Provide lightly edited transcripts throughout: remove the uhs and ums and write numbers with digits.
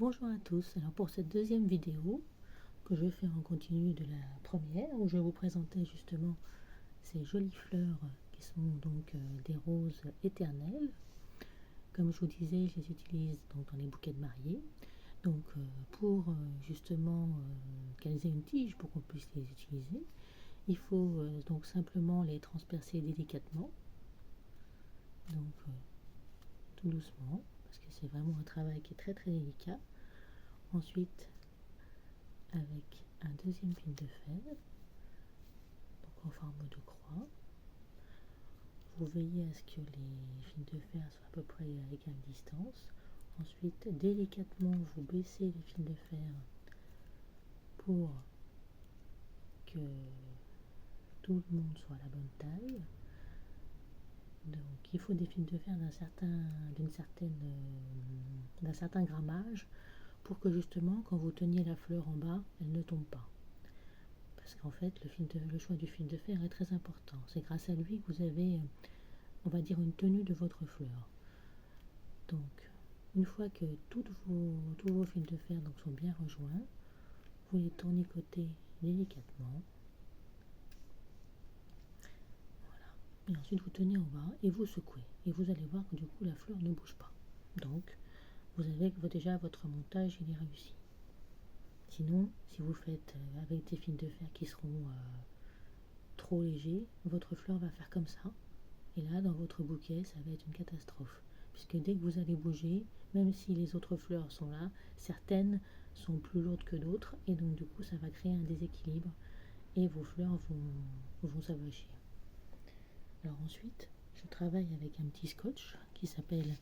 Bonjour à tous, alors pour cette deuxième vidéo que je fais en continu de la première où je vais vous présenter justement ces jolies fleurs qui sont donc des roses éternelles. Comme je vous disais, je les utilise donc dans les bouquets de mariée, donc pour justement qu'elles aient une tige pour qu'on puisse les utiliser, il faut donc simplement les transpercer délicatement, donc tout doucement, parce que c'est vraiment un travail qui est très très délicat. Ensuite, avec un deuxième fil de fer, donc en forme de croix, vous veillez à ce que les fils de fer soient à peu près à égale distance. Ensuite, délicatement, vous baissez les fils de fer pour que tout le monde soit à la bonne taille. Donc, il faut des fils de fer d'un certain grammage pour que justement, quand vous teniez la fleur en bas, elle ne tombe pas. Parce qu'en fait, le choix du fil de fer est très important. C'est grâce à lui que vous avez, on va dire, une tenue de votre fleur. Donc, une fois que tous vos fils de fer donc, sont bien rejoints, vous les tournicotez délicatement. Voilà. Et ensuite, vous tenez en bas et vous secouez. Et vous allez voir que du coup, la fleur ne bouge pas. Donc, vous avez déjà votre montage, il est réussi. Sinon, si vous faites avec des fils de fer qui seront trop légers, votre fleur va faire comme ça. Et là, dans votre bouquet, ça va être une catastrophe. Puisque dès que vous allez bouger, même si les autres fleurs sont là, certaines sont plus lourdes que d'autres. Et donc, du coup, ça va créer un déséquilibre. Et vos fleurs vont s'avachir. Alors ensuite, je travaille avec un petit scotch qui s'appelle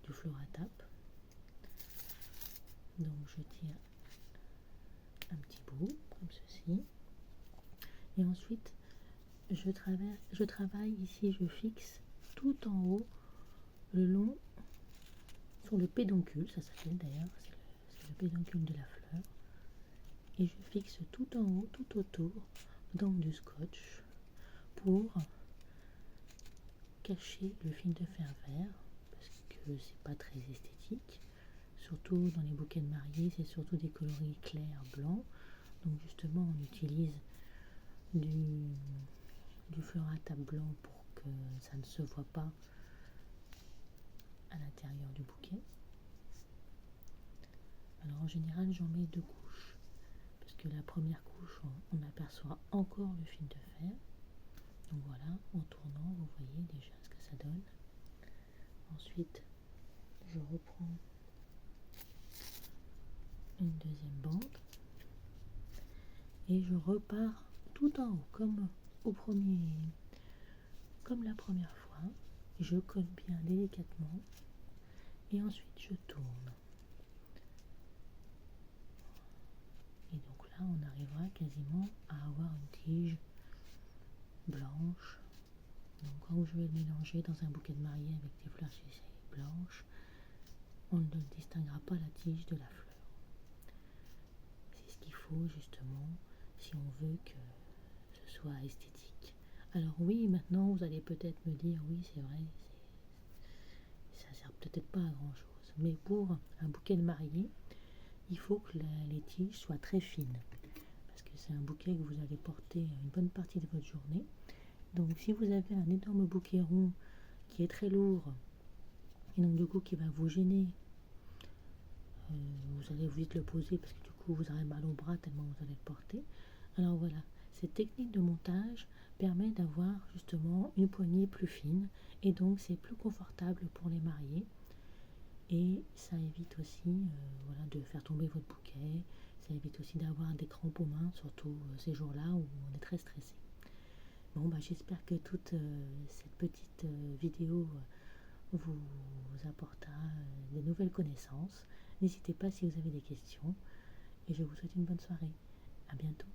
du Floratap. Donc, je tire un petit bout, comme ceci. Et ensuite, je travaille ici, je fixe tout en haut, le long, sur le pédoncule, ça s'appelle d'ailleurs, c'est le pédoncule de la fleur. Et je fixe tout en haut, tout autour, donc du scotch, pour cacher le fil de fer vert, parce que c'est pas très esthétique. Surtout dans les bouquets de mariée, c'est surtout des coloris clairs blancs. Donc justement, on utilise du Floratap blanc pour que ça ne se voit pas à l'intérieur du bouquet. Alors en général, j'en mets deux couches, parce que la première couche, on aperçoit encore le fil de fer. Donc voilà, en tournant, vous voyez déjà ce que ça donne. Ensuite, je reprends une deuxième bande et je repars tout en haut, comme la première fois. Je colle bien délicatement et ensuite je tourne. Et donc là, on arrivera quasiment à avoir une tige blanche. Donc quand je vais le mélanger dans un bouquet de mariée avec des fleurs séchées blanches, on ne distinguera pas la tige de la fleur. C'est ce qu'il faut justement si on veut que ce soit esthétique. Alors oui, maintenant vous allez peut-être me dire, oui c'est vrai, ça sert peut-être pas à grand chose, mais pour un bouquet de mariée, il faut que les tiges soient très fines, parce que c'est un bouquet que vous allez porter une bonne partie de votre journée. Donc si vous avez un énorme bouquet rond qui est très lourd, et donc du coup qui va vous gêner, vous allez vite le poser parce que du coup vous aurez mal au bras tellement vous allez le porter. Alors voilà, cette technique de montage permet d'avoir justement une poignée plus fine et donc c'est plus confortable pour les mariés et ça évite aussi voilà, de faire tomber votre bouquet, ça évite aussi d'avoir des crampes aux mains, surtout ces jours-là où on est très stressé. Bon bah j'espère que toute cette petite vidéo vous apportera des nouvelles connaissances. N'hésitez pas si vous avez des questions et je vous souhaite une bonne soirée. À bientôt.